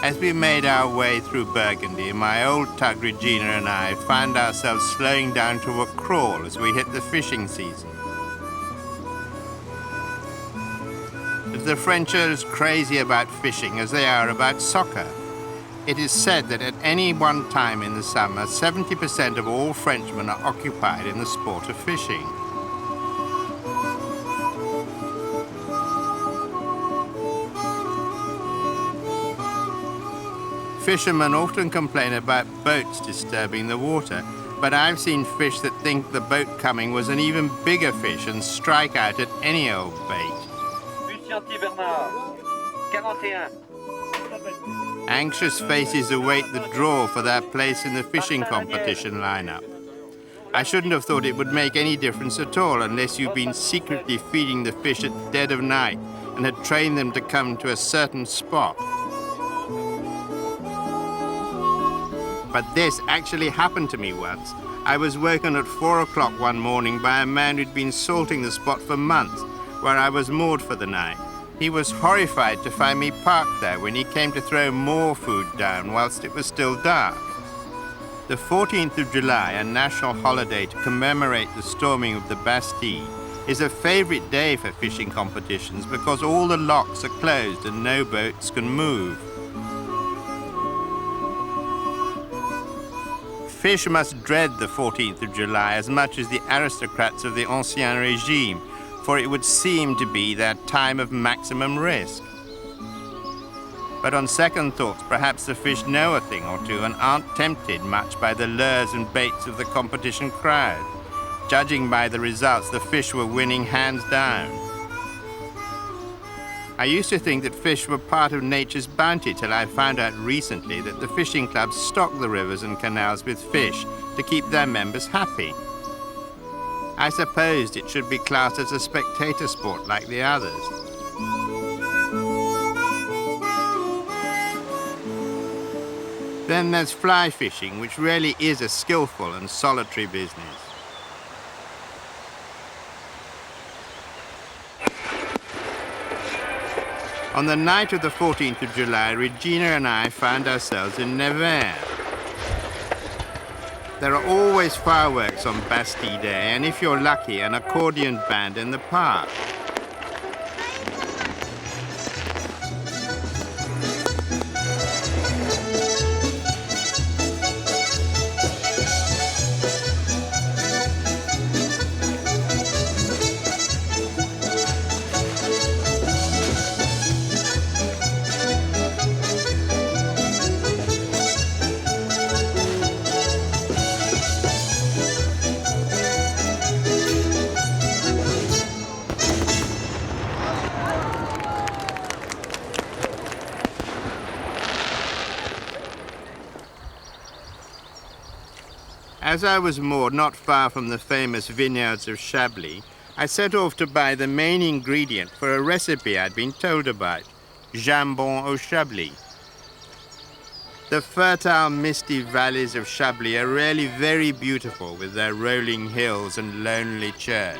As we made our way through Burgundy, my old tug Regina and I found ourselves slowing down to a crawl as we hit the fishing season. If the French are as crazy about fishing as they are about soccer, it is said that at any one time in the summer, 70% of all Frenchmen are occupied in the sport of fishing. Fishermen often complain about boats disturbing the water, but I've seen fish that think the boat coming was an even bigger fish and strike out at any old bait. Anxious faces await the draw for their place in the fishing competition lineup. I shouldn't have thought it would make any difference at all unless you've been secretly feeding the fish at dead of night and had trained them to come to a certain spot. But this actually happened to me once. I was woken at 4 o'clock one morning by a man who'd been salting the spot for months, where I was moored for the night. He was horrified to find me parked there when he came to throw more food down whilst it was still dark. The 14th of July, a national holiday to commemorate the storming of the Bastille, is a favourite day for fishing competitions because all the locks are closed and no boats can move. Fish must dread the 14th of July as much as the aristocrats of the Ancien Régime, for it would seem to be their time of maximum risk. But on second thoughts, perhaps the fish know a thing or two and aren't tempted much by the lures and baits of the competition crowd. Judging by the results, the fish were winning hands down. I used to think that fish were part of nature's bounty till I found out recently that the fishing clubs stock the rivers and canals with fish to keep their members happy. I supposed it should be classed as a spectator sport like the others. Then there's fly fishing, which really is a skillful and solitary business. On the night of the 14th of July, Regina and I found ourselves in Nevers. There are always fireworks on Bastille Day, and if you're lucky, an accordion band in the park. As I was moored not far from the famous vineyards of Chablis, I set off to buy the main ingredient for a recipe I'd been told about, jambon au Chablis. The fertile, misty valleys of Chablis are really very beautiful with their rolling hills and lonely church.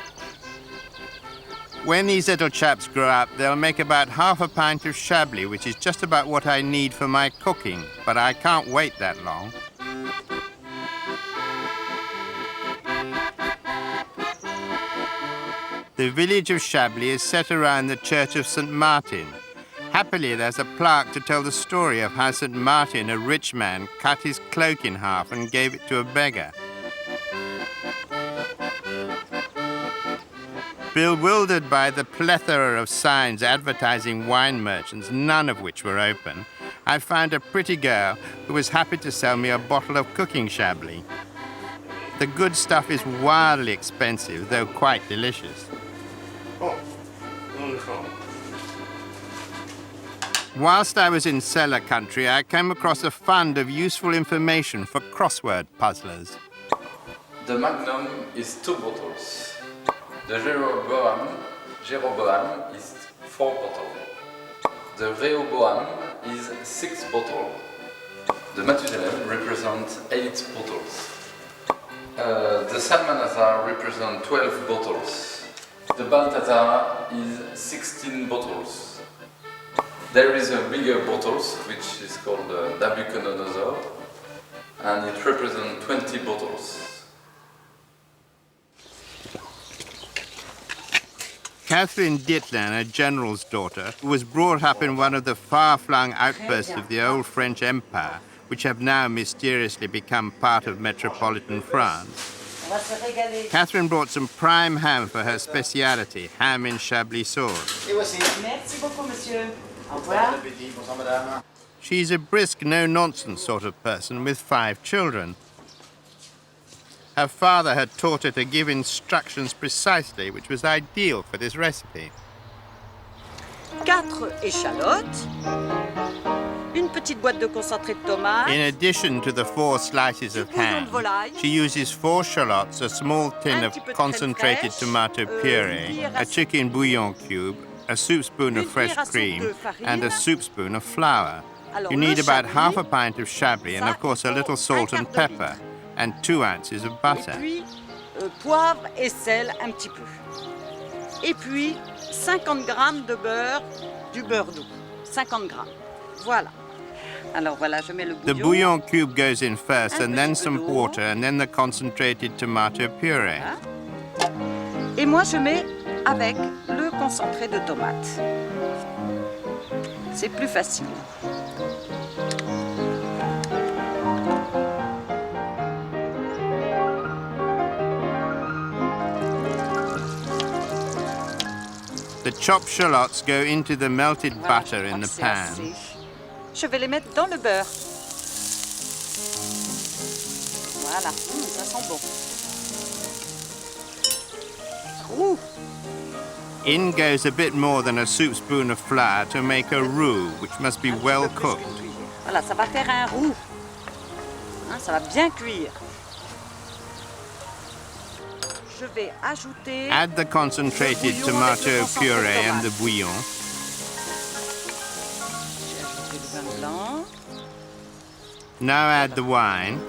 When these little chaps grow up, they'll make about half a pint of Chablis, which is just about what I need for my cooking, but I can't wait that long. The village of Chablis is set around the church of St. Martin. Happily, there's a plaque to tell the story of how St. Martin, a rich man, cut his cloak in half and gave it to a beggar. Bewildered by the plethora of signs advertising wine merchants, none of which were open, I found a pretty girl who was happy to sell me a bottle of cooking Chablis. The good stuff is wildly expensive, though quite delicious. Whilst I was in cellar country, I came across a fund of useful information for crossword puzzlers. The Magnum is 2 bottles. The Jeroboam is 4 bottles. The Rehoboam is 6 bottles. The Mathusalem represents 8 bottles. The Salmanazar represents 12 bottles. The Balthazar is 16 bottles. There is a bigger bottles, which is called Nabucodonosor, and it represents 20 bottles. Catherine Ditlin, a general's daughter, was brought up in one of the far-flung outposts of the old French Empire, which have now mysteriously become part of metropolitan France. Catherine brought some prime ham for her speciality, ham in Chablis sauce. Merci beaucoup, monsieur. Au revoir. She's a brisk, no-nonsense sort of person with 5 children. Her father had taught her to give instructions precisely, which was ideal for this recipe. 4 échalotes, une petite boîte de concentré de tomate. In addition to the 4 slices of ham, she uses 4 shallots, a small tin of concentrated tomato puree, a chicken bouillon cube, a soup spoon of fresh cream, and a soup spoon of flour. You need about half a pint of Chablis and, of course, a little salt and pepper, and 2 ounces of butter. Et puis, poivre et sel un petit peu. Et puis, 50 grammes de beurre, du beurre doux. 50 grammes. Voilà. Alors voilà, je mets le bouillon. The bouillon cube goes in first, and then some water, and then the concentrated tomato puree. Et moi, je mets avec le concentré de tomate. C'est plus facile. The chopped shallots go into the melted butter in the pan. Je vais les mettre dans le beurre. Voilà, ça sent bon. Roux. In goes a bit more than a soup spoon of flour to make a roux, which must be well cooked. Voilà, ça va faire un roux. Hein, ça va bien cuire. Je vais ajouter. Add the concentrated tomato puree and the bouillon. J'ai ajouté le vin blanc. Now add the wine.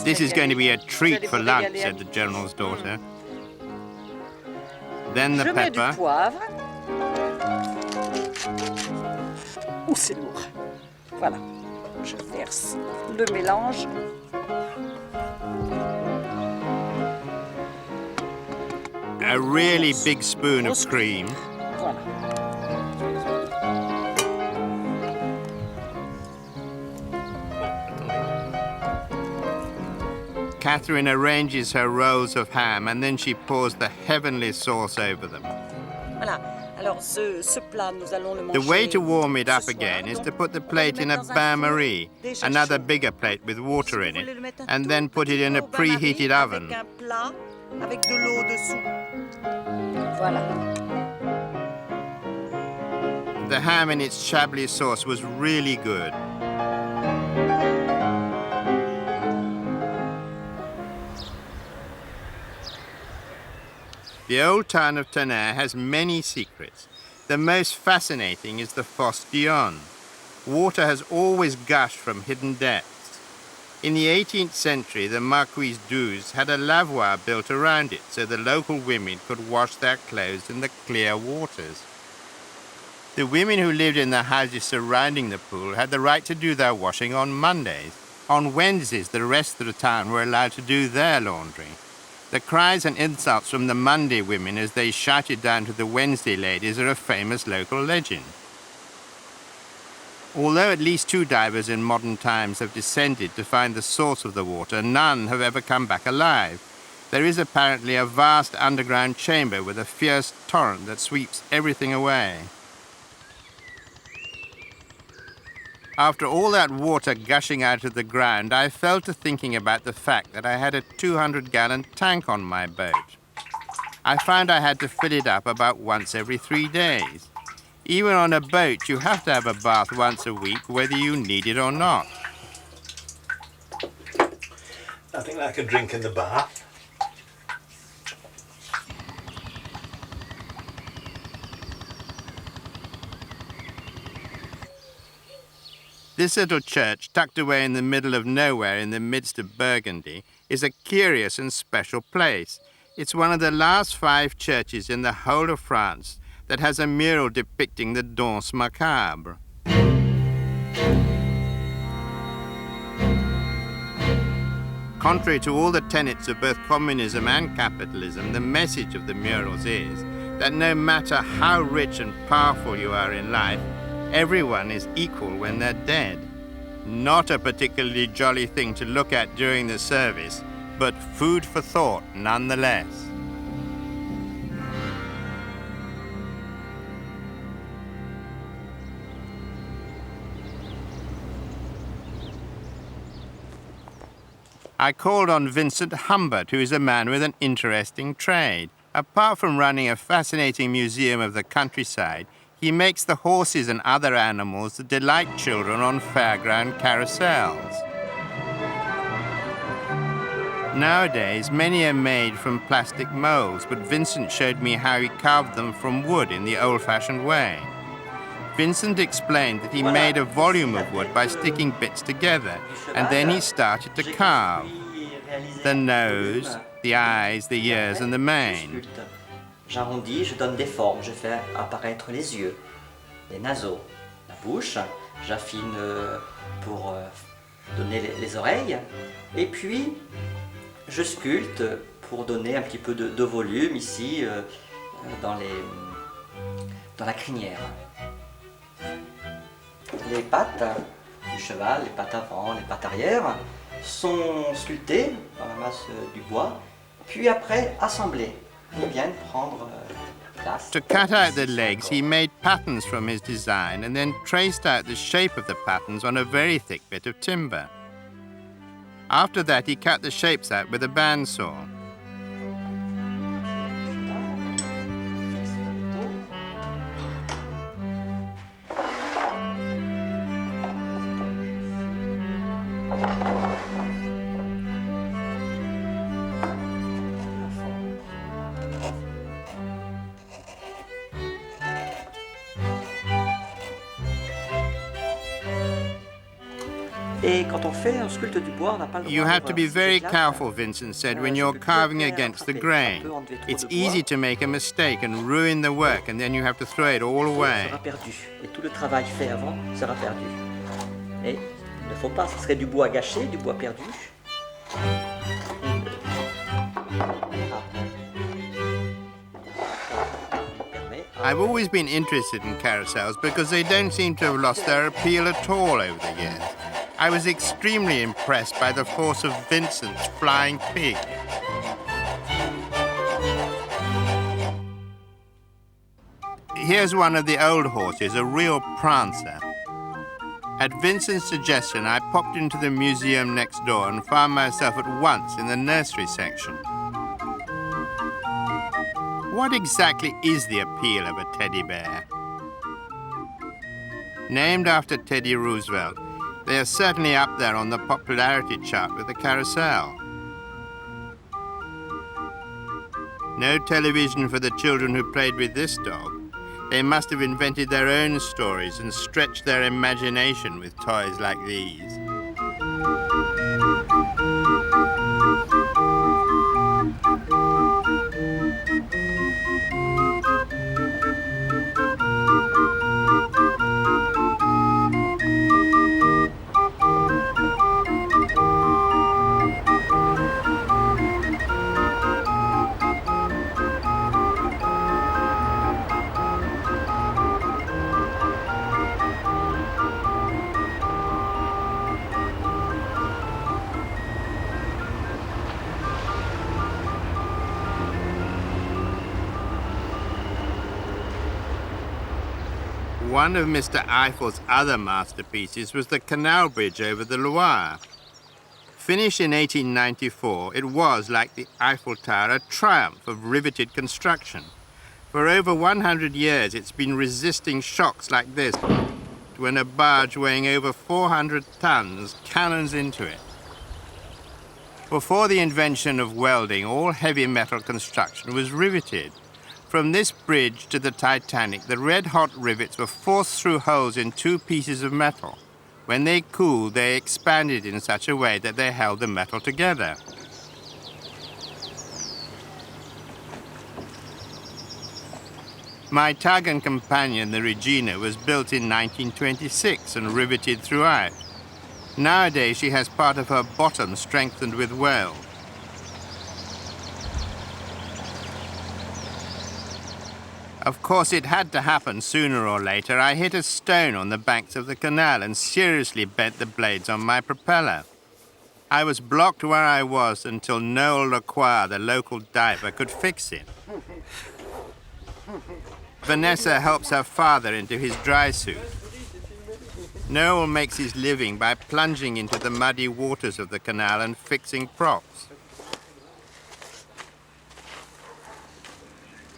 This is going to be a treat for lunch, said the general's daughter. Then the Je mets du pepper. poivre. Ouh, c'est lourd. Voilà. Je verse le mélange. A really big spoon of cream. Voilà. Catherine arranges her rolls of ham and then she pours the heavenly sauce over them. Voilà. Alors, ce plat, nous allons le manger. The way to warm it up ce soir. again is Donc, to put the on va plate le in a mettre dans un bain-marie, four déjà another chaud. bigger plate with water in Si vous voulez it, le mettre un and tout then put it in a petit peu au bain-marie preheated oven. Avec un plat, avec de l'eau dessous. Voilà. The ham in its Chablis sauce was really good. The old town of Tonnere has many secrets. The most fascinating is the fosse d'Yonne. Water has always gushed from hidden depths. In the 18th century, the Marquise d'Uz had a lavoir built around it so the local women could wash their clothes in the clear waters. The women who lived in the houses surrounding the pool had the right to do their washing on Mondays. On Wednesdays, the rest of the town were allowed to do their laundry. The cries and insults from the Monday women as they shouted down to the Wednesday ladies are a famous local legend. Although at least 2 divers in modern times have descended to find the source of the water, none have ever come back alive. There is apparently a vast underground chamber with a fierce torrent that sweeps everything away. After all that water gushing out of the ground, I fell to thinking about the fact that I had a 200-gallon tank on my boat. I found I had to fill it up about once every 3 days. Even on a boat, you have to have a bath once a week, whether you need it or not. Nothing like a drink in the bath. This little church, tucked away in the middle of nowhere in the midst of Burgundy, is a curious and special place. It's one of the last 5 churches in the whole of France that has a mural depicting the Danse Macabre. Contrary to all the tenets of both communism and capitalism, the message of the murals is that no matter how rich and powerful you are in life, everyone is equal when they're dead. Not a particularly jolly thing to look at during the service, but food for thought nonetheless. I called on Vincent Humbert, who is a man with an interesting trade. Apart from running a fascinating museum of the countryside, he makes the horses and other animals that delight children on fairground carousels. Nowadays, many are made from plastic molds, but Vincent showed me how he carved them from wood in the old-fashioned way. Vincent explained that he made a volume of wood by sticking bits together, and then he started to carve the nose, the eyes, the ears, and the mane. J'arrondis, je donne des formes, je fais apparaître les yeux, les naseaux, la bouche, j'affine pour donner les oreilles, et puis je sculpte pour donner un petit peu de volume ici dans la crinière. Les pattes du cheval, les pattes avant, les pattes arrière sont sculptées dans la masse du bois, puis après assemblées. Ils viennent prendre place. To cut out the legs, he made patterns from his design and then traced out the shape of the patterns on a very thick bit of timber. After that, he cut the shapes out with a bandsaw. You have to be very careful, Vincent said, when you're carving against the grain. It's easy to make a mistake and ruin the work, and then you have to throw it all away. Et tout le travail fait avant sera perdu. Et il ne faut pas, ce serait du bois gâché, du bois perdu. I've always been interested in carousels because they don't seem to have lost their appeal at all over the years. I was extremely impressed by the force of Vincent's flying pig. Here's one of the old horses, a real prancer. At Vincent's suggestion, I popped into the museum next door and found myself at once in the nursery section. What exactly is the appeal of a teddy bear? Named after Teddy Roosevelt, they are certainly up there on the popularity chart with the carousel. No television for the children who played with this dog. They must have invented their own stories and stretched their imagination with toys like these. One of Mr. Eiffel's other masterpieces was the canal bridge over the Loire. Finished in 1894, it was, like the Eiffel Tower, a triumph of riveted construction. For over 100 years, it's been resisting shocks like this when a barge weighing over 400 tons cannons into it. Before the invention of welding, all heavy metal construction was riveted. From this bridge to the Titanic, the red-hot rivets were forced through holes in 2 pieces of metal. When they cooled, they expanded in such a way that they held the metal together. My tug and companion, the Regina, was built in 1926 and riveted throughout. Nowadays, she has part of her bottom strengthened with whale. Of course, it had to happen sooner or later. I hit a stone on the banks of the canal and seriously bent the blades on my propeller. I was blocked where I was until Noel Lacroix, the local diver, could fix it. Vanessa helps her father into his dry suit. Noel makes his living by plunging into the muddy waters of the canal and fixing props.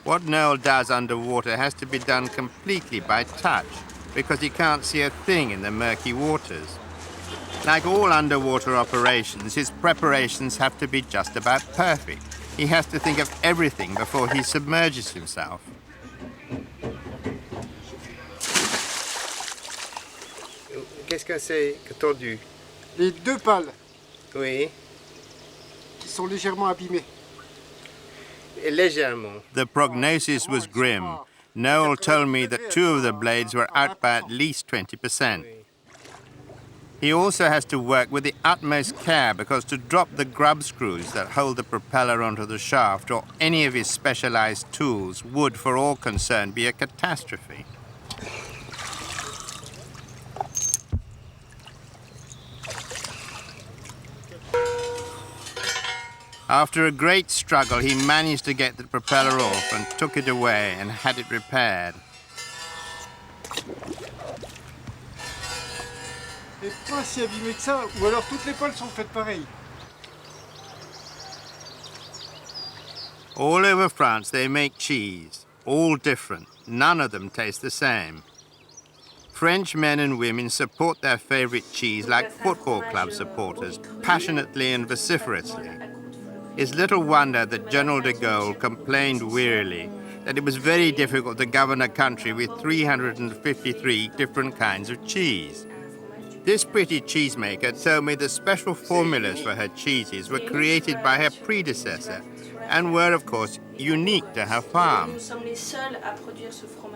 What Noel does underwater has to be done completely by touch, because he can't see a thing in the murky waters. Like all underwater operations, his preparations have to be just about perfect. He has to think of everything before he submerges himself. Qu'est-ce que c'est que tordu? Les deux pales Oui, qui sont légèrement abîmées. légèrement. The prognosis was grim. Noel told me that 2 of the blades were out by at least 20%. He also has to work with the utmost care because to drop the grub screws that hold the propeller onto the shaft or any of his specialized tools would, for all concerned, be a catastrophe. After a great struggle, he managed to get the propeller off and took it away and had it repaired. Mais pas si abîmées que ça, ou alors toutes les pales sont faites pareil. All over France, they make cheese, all different. None of them taste the same. French men and women support their favorite cheese like football club supporters, passionately and vociferously. It's little wonder that General de Gaulle complained wearily that it was very difficult to govern a country with 353 different kinds of cheese. This pretty cheesemaker told me the special formulas for her cheeses were created by her predecessor and were, of course, unique to her farm.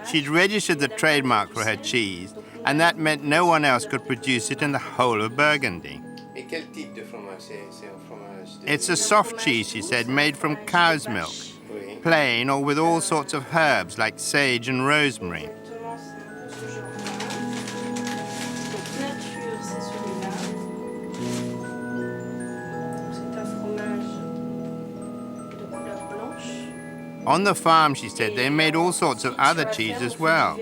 She'd registered the trademark for her cheese, and that meant no one else could produce it in the whole of Burgundy. It's a soft cheese, she said, made from cow's milk, plain or with all sorts of herbs like sage and rosemary. On the farm, she said, they made all sorts of other cheese as well.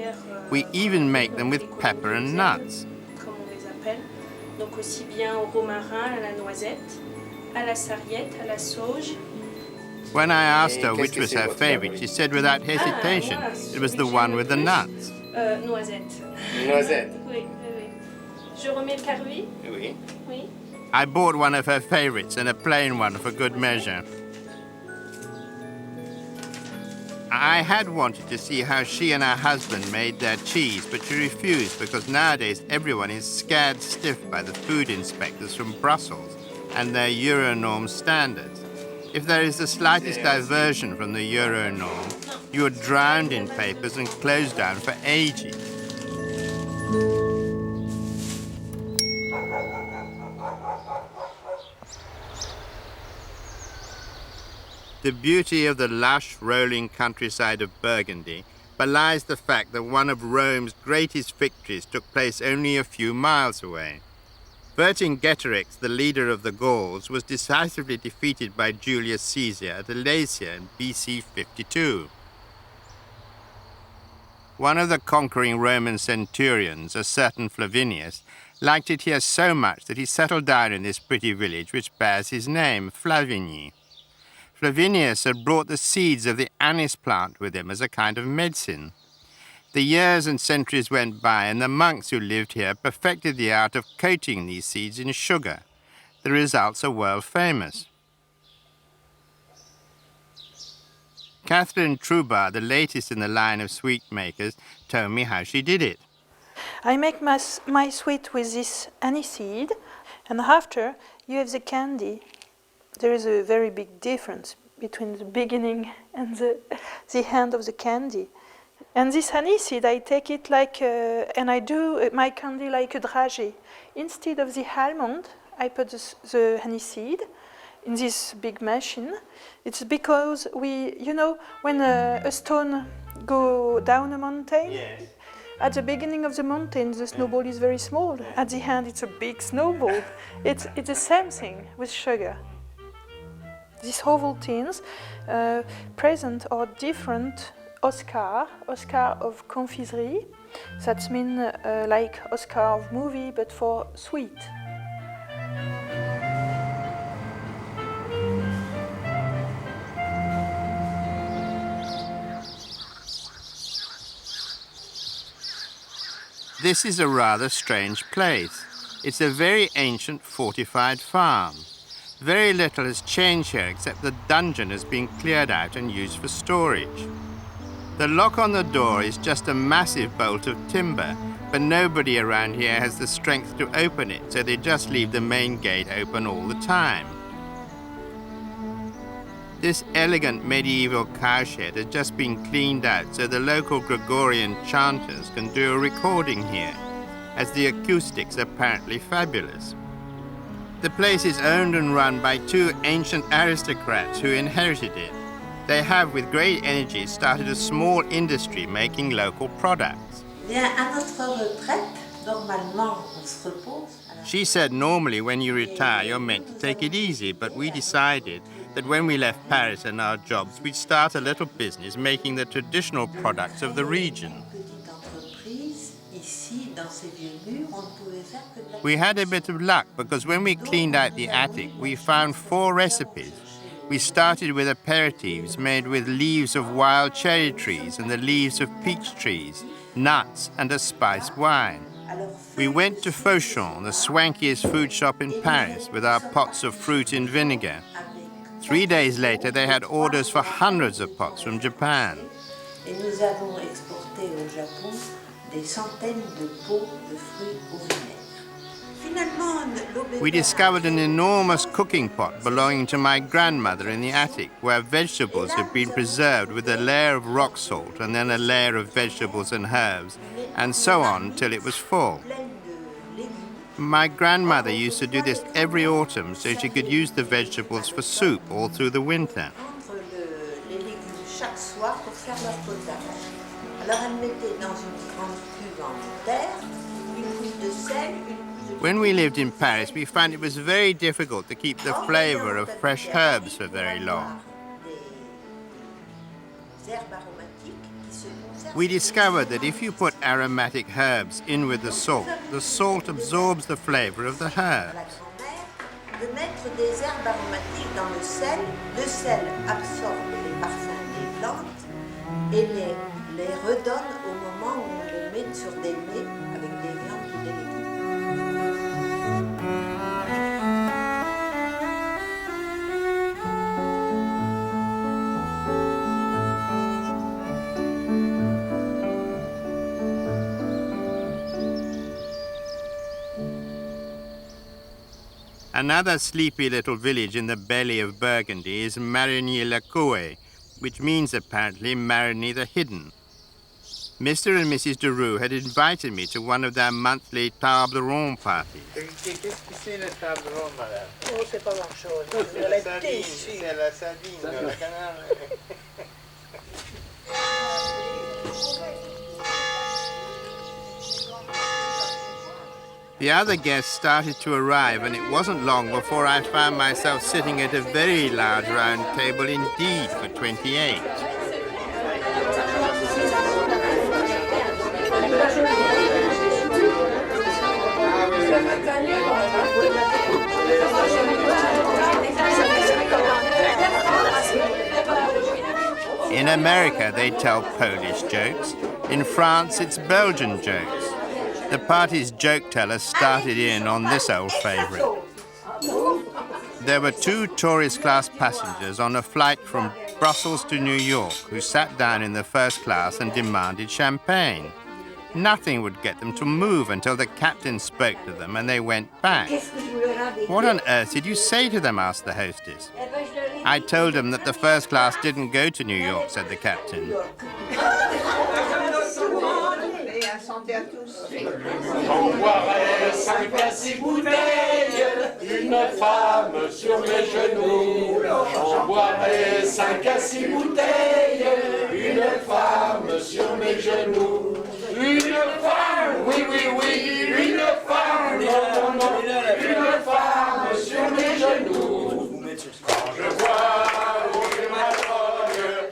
We even make them with pepper and nuts. When I asked her which was her favorite, she said without hesitation, it was the one with the nuts. Noisette. Oui, oui, oui. Je remets le carouille? Oui. Oui. I bought one of her favorites and a plain one for good measure. I had wanted to see how she and her husband made their cheese, but she refused because nowadays everyone is scared stiff by the food inspectors from Brussels and their Euronorm standards. If there is the slightest diversion from the Euronorm, you are drowned in papers and closed down for ages. The beauty of the lush, rolling countryside of Burgundy belies the fact that one of Rome's greatest victories took place only a few miles away. Vercingetorix, the leader of the Gauls, was decisively defeated by Julius Caesar at Alesia in BC 52. One of the conquering Roman centurions, a certain Flavinius, liked it here so much that he settled down in this pretty village which bears his name, Flavigny. Flavinius had brought the seeds of the anise plant with him as a kind of medicine. The years and centuries went by, and the monks who lived here perfected the art of coating these seeds in sugar. The results are world famous. Catherine Trouba, the latest in the line of sweet makers, told me how she did it. I make my sweet with this aniseed, and after you have the candy. There is a very big difference between the beginning and the end of the candy. And this aniseed, I take it like, and I do my candy like a dragée. Instead of the almond, I put the aniseed in this big machine. It's because when a stone go down a mountain, Yes. at the beginning of the mountain, the snowball is very small. At the end, it's a big snowball. It's the same thing with sugar. These Ovaltines present are different Oscar of confiserie. That means like Oscar of movie, but for sweet. This is a rather strange place. It's a very ancient fortified farm. Very little has changed here except the dungeon has been cleared out and used for storage. The lock on the door is just a massive bolt of timber, but nobody around here has the strength to open it, so they just leave the main gate open all the time. This elegant medieval cowshed has just been cleaned out so the local Gregorian chanters can do a recording here, as the acoustics are apparently fabulous. The place is owned and run by two ancient aristocrats who inherited it. They have, with great energy, started a small industry making local products. She said normally when you retire you're meant to take it easy, but we decided that when we left Paris and our jobs, we'd start a little business making the traditional products of the region. We had a bit of luck because when we cleaned out the attic, we found 4 recipes. We started with aperitifs made with leaves of wild cherry trees and the leaves of peach trees, nuts and a spiced wine. We went to Fauchon, the swankiest food shop in Paris, with our pots of fruit in vinegar. 3 days later, they had orders for hundreds of pots from Japan. We discovered an enormous cooking pot belonging to my grandmother in the attic, where vegetables had been preserved with a layer of rock salt and then a layer of vegetables and herbs, and so on till it was full. My grandmother used to do this every autumn so she could use the vegetables for soup all through the winter. When we lived in Paris, we found it was very difficult to keep the flavor of fresh herbs for very long. We discovered that if you put aromatic herbs in with the salt absorbs the flavor of the herbs. De mettre des herbes aromatiques dans le sel absorbe les parfums des plantes et les redonne au moment où on les met sur des mets avec des viandes ou des légumes. Another sleepy little village in the belly of Burgundy is Marigny-le-Coué, which means apparently Marigny the Hidden. Mr. and Mrs. Deroux had invited me to one of their monthly table ronde parties. Qu'est-ce que c'est la table ronde, madame? Oh, c'est pas grand-chose. C'est la sardine, la canard. The other guests started to arrive, and it wasn't long before I found myself sitting at a very large round table indeed for 28. In America, they tell Polish jokes. In France, it's Belgian jokes. The party's joke teller started in on this old favourite. There were 2 tourist-class passengers on a flight from Brussels to New York who sat down in the first class and demanded champagne. Nothing would get them to move until the captain spoke to them and they went back. "What on earth did you say to them?" asked the hostess. "I told them that the first class didn't go to New York," said the captain. santé à tous. J'en boirai 5 à 6 bouteilles, une femme sur mes genoux. J'en boirai 5 à 6 bouteilles, une femme sur mes genoux. Une femme, oui, oui, oui, une femme, non, non, non, une femme sur mes genoux. Quand je vois rouler ma drogue.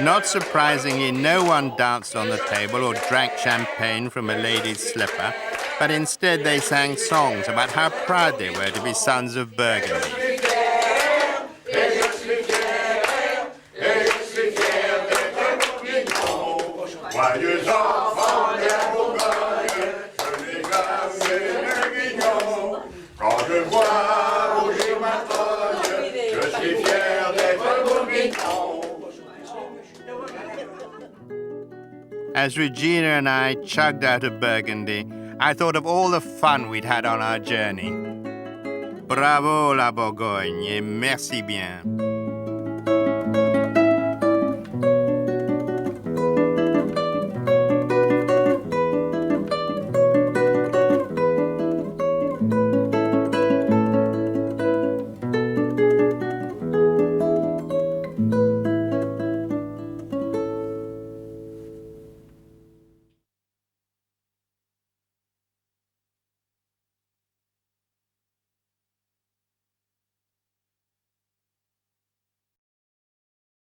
Not surprisingly, no one danced on the table or drank champagne from a lady's slipper, but instead they sang songs about how proud they were to be sons of Burgundy. Joyeux enfants de la Bourgogne, je les aime mignons. Quand je vois rougir ma trogne, je suis fier d'être bourguignon. As Regina and I chugged out of Burgundy, I thought of all the fun we'd had on our journey. Bravo la Bourgogne, et merci bien.